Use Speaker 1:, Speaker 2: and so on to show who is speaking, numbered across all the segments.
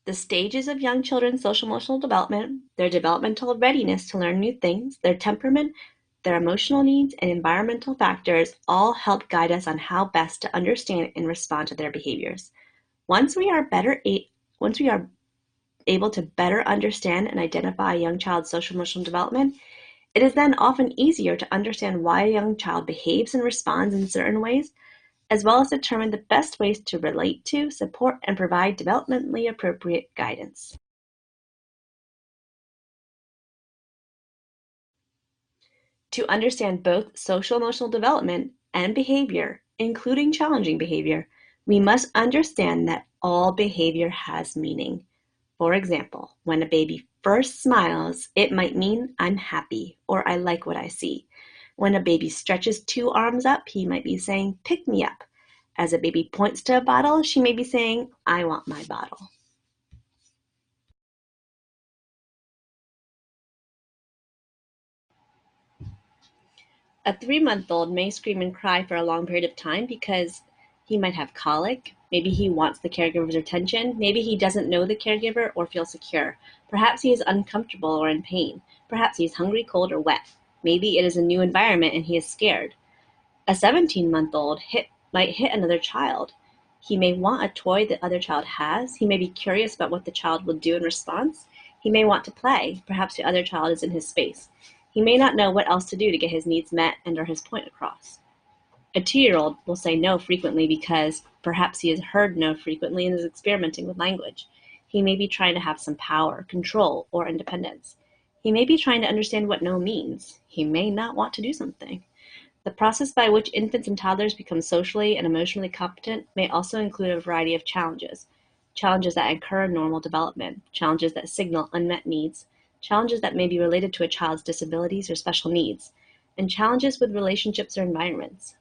Speaker 1: The stages of young children's social-emotional development, their developmental readiness to learn new things, their temperament, their emotional needs, and environmental factors all help guide us on how best to understand and respond to their behaviors. Once we are able to better understand and identify a young child's social-emotional development, it is then often easier to understand why a young child behaves and responds in certain ways, as well as determine the best ways to relate to, support, and provide developmentally appropriate guidance. To understand both social-emotional development and behavior, including challenging behavior, we must understand that all behavior has meaning. For example, when a baby first smiles, it might mean I'm happy or I like what I see. When a baby stretches two arms up, he might be saying, pick me up. As a baby points to a bottle, she may be saying, I want my bottle. A 3-month-old may scream and cry for a long period of time because he might have colic. Maybe he wants the caregiver's attention. Maybe he doesn't know the caregiver or feel secure. Perhaps he is uncomfortable or in pain. Perhaps he's hungry, cold, or wet. Maybe it is a new environment and he is scared. A 17-month-old might hit another child. He may want a toy the other child has. He may be curious about what the child will do in response. He may want to play. Perhaps the other child is in his space. He may not know what else to do to get his needs met and or his point across. A 2-year-old will say no frequently because perhaps he has heard no frequently and is experimenting with language. He may be trying to have some power, control, or independence. He may be trying to understand what no means. He may not want to do something. The process by which infants and toddlers become socially and emotionally competent may also include a variety of challenges. Challenges that occur in normal development, challenges that signal unmet needs, challenges that may be related to a child's disabilities or special needs, and challenges with relationships or environments.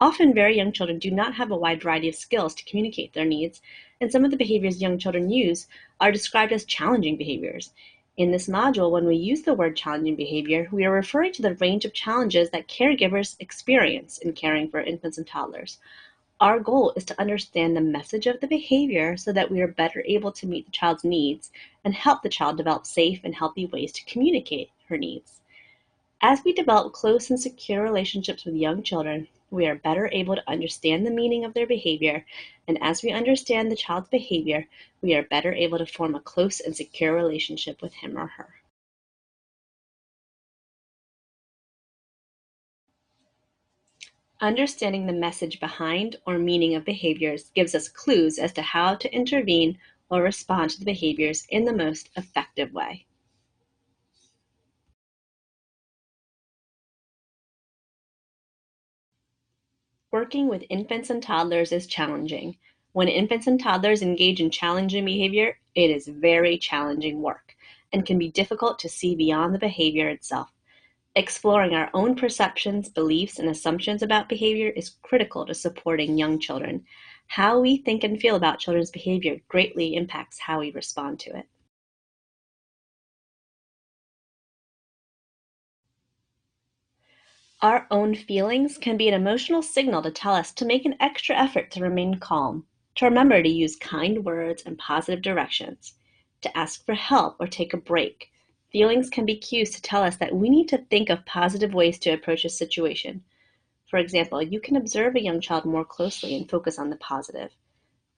Speaker 1: Often very young children do not have a wide variety of skills to communicate their needs, and some of the behaviors young children use are described as challenging behaviors. In this module, when we use the word challenging behavior, we are referring to the range of challenges that caregivers experience in caring for infants and toddlers. Our goal is to understand the message of the behavior so that we are better able to meet the child's needs and help the child develop safe and healthy ways to communicate her needs. As we develop close and secure relationships with young children, we are better able to understand the meaning of their behavior, and as we understand the child's behavior, we are better able to form a close and secure relationship with him or her. Understanding the message behind or meaning of behaviors gives us clues as to how to intervene or respond to the behaviors in the most effective way. Working with infants and toddlers is challenging. When infants and toddlers engage in challenging behavior, it is very challenging work and can be difficult to see beyond the behavior itself. Exploring our own perceptions, beliefs, and assumptions about behavior is critical to supporting young children. How we think and feel about children's behavior greatly impacts how we respond to it. Our own feelings can be an emotional signal to tell us to make an extra effort to remain calm, to remember to use kind words and positive directions, to ask for help or take a break. Feelings can be cues to tell us that we need to think of positive ways to approach a situation. For example, you can observe a young child more closely and focus on the positive.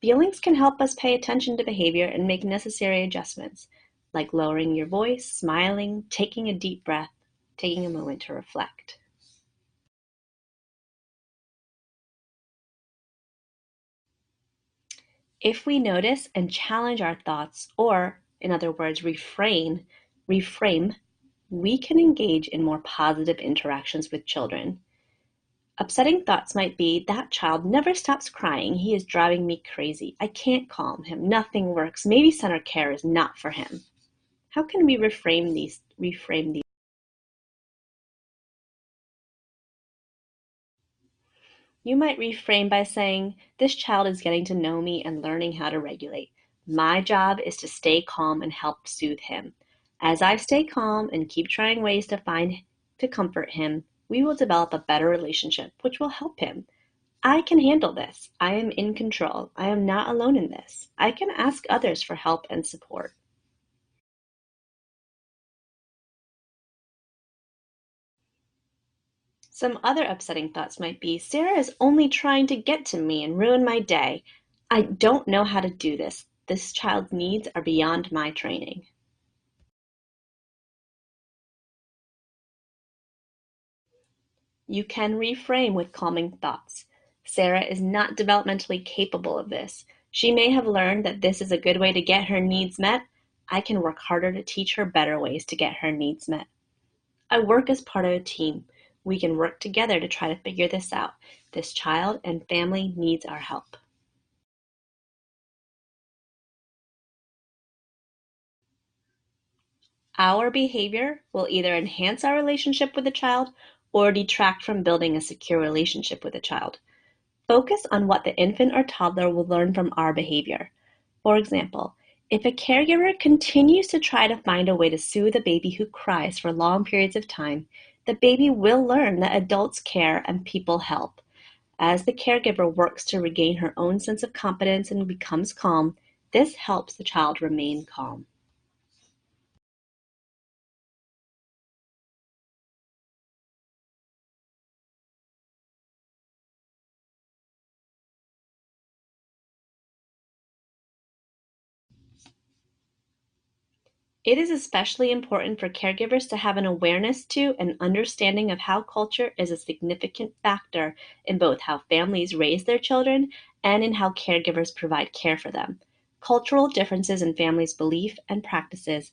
Speaker 1: Feelings can help us pay attention to behavior and make necessary adjustments, like lowering your voice, smiling, taking a deep breath, taking a moment to reflect. If we notice and challenge our thoughts, or in other words, reframe, we can engage in more positive interactions with children. Upsetting thoughts might be, that child never stops crying. He is driving me crazy. I can't calm him. Nothing works. Maybe center care is not for him. How can we reframe these? You might reframe by saying, this child is getting to know me and learning how to regulate. My job is to stay calm and help soothe him. As I stay calm and keep trying ways to comfort him, we will develop a better relationship, which will help him. I can handle this. I am in control. I am not alone in this. I can ask others for help and support. Some other upsetting thoughts might be Sarah is only trying to get to me and ruin my day. I don't know how to do this. This child's needs are beyond my training. You can reframe with calming thoughts. Sarah is not developmentally capable of this. She may have learned that this is a good way to get her needs met. I can work harder to teach her better ways to get her needs met. I work as part of a team. We can work together to try to figure this out. This child and family needs our help. Our behavior will either enhance our relationship with the child or detract from building a secure relationship with the child. Focus on what the infant or toddler will learn from our behavior. For example, if a caregiver continues to try to find a way to soothe a baby who cries for long periods of time, the baby will learn that adults care and people help. As the caregiver works to regain her own sense of competence and becomes calm, this helps the child remain calm. It is especially important for caregivers to have an awareness to and understanding of how culture is a significant factor in both how families raise their children and in how caregivers provide care for them. Cultural differences in families' belief and practices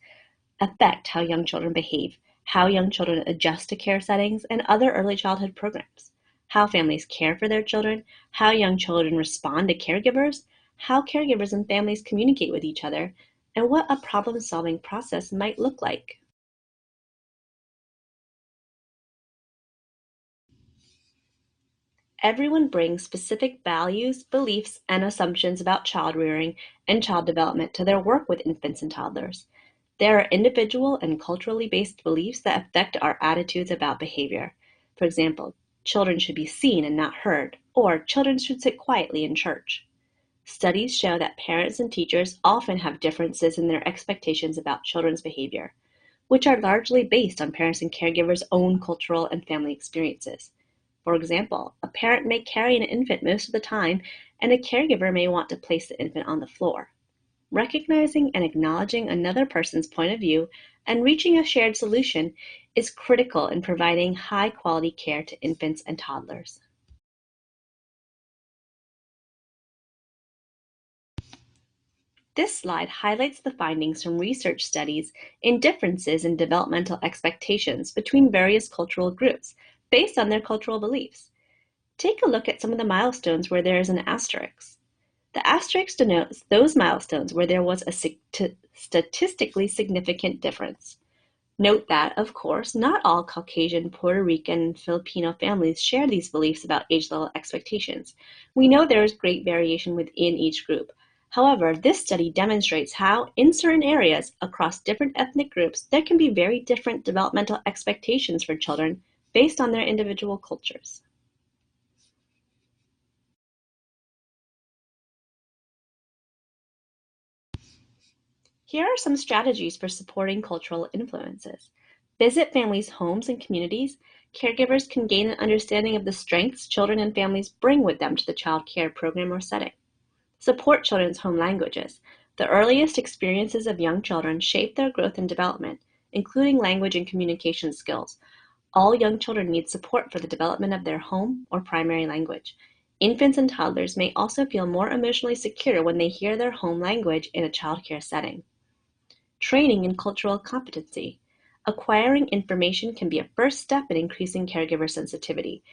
Speaker 1: affect how young children behave, how young children adjust to care settings and other early childhood programs, how families care for their children, how young children respond to caregivers, how caregivers and families communicate with each other, and what a problem solving process might look like. Everyone brings specific values, beliefs, and assumptions about child rearing and child development to their work with infants and toddlers. There are individual and culturally based beliefs that affect our attitudes about behavior. For example, children should be seen and not heard, or children should sit quietly in church. Studies show that parents and teachers often have differences in their expectations about children's behavior, which are largely based on parents and caregivers' own cultural and family experiences. For example, a parent may carry an infant most of the time, and a caregiver may want to place the infant on the floor. Recognizing and acknowledging another person's point of view and reaching a shared solution is critical in providing high quality care to infants and toddlers. This slide highlights the findings from research studies in differences in developmental expectations between various cultural groups based on their cultural beliefs. Take a look at some of the milestones where there is an asterisk. The asterisk denotes those milestones where there was a statistically significant difference. Note that, of course, not all Caucasian, Puerto Rican, and Filipino families share these beliefs about age-level expectations. We know there is great variation within each group. However, this study demonstrates how, in certain areas across different ethnic groups, there can be very different developmental expectations for children based on their individual cultures. Here are some strategies for supporting cultural influences. Visit families' homes and communities. Caregivers can gain an understanding of the strengths children and families bring with them to the child care program or setting. Support children's home languages. The earliest experiences of young children shape their growth and development, including language and communication skills. All young children need support for the development of their home or primary language. Infants and toddlers may also feel more emotionally secure when they hear their home language in a child care setting. Training in cultural competency. Acquiring information can be a first step in increasing caregiver sensitivity.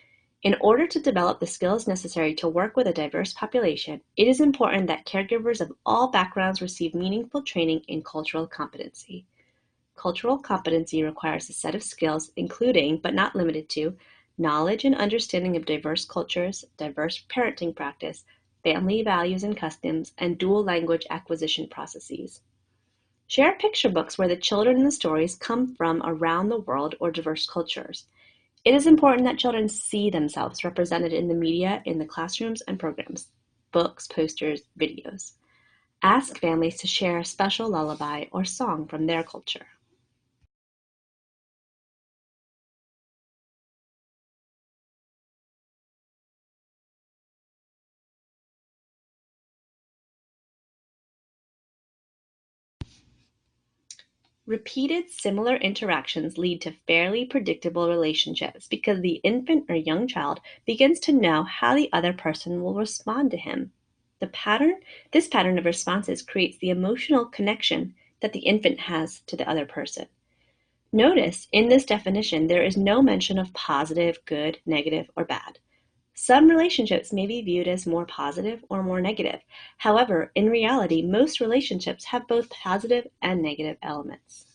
Speaker 1: In order to develop the skills necessary to work with a diverse population, it is important that caregivers of all backgrounds receive meaningful training in cultural competency. Cultural competency requires a set of skills, including, but not limited to, knowledge and understanding of diverse cultures, diverse parenting practice, family values and customs, and dual language acquisition processes. Share picture books where the children in the stories come from around the world or diverse cultures. It is important that children see themselves represented in the media, in the classrooms and programs, books, posters, videos. Ask families to share a special lullaby or song from their culture. Repeated similar interactions lead to fairly predictable relationships because the infant or young child begins to know how the other person will respond to him. The pattern, this pattern of responses creates the emotional connection that the infant has to the other person. Notice in this definition there is no mention of positive, good, negative, or bad. Some relationships may be viewed as more positive or more negative. However, in reality, most relationships have both positive and negative elements.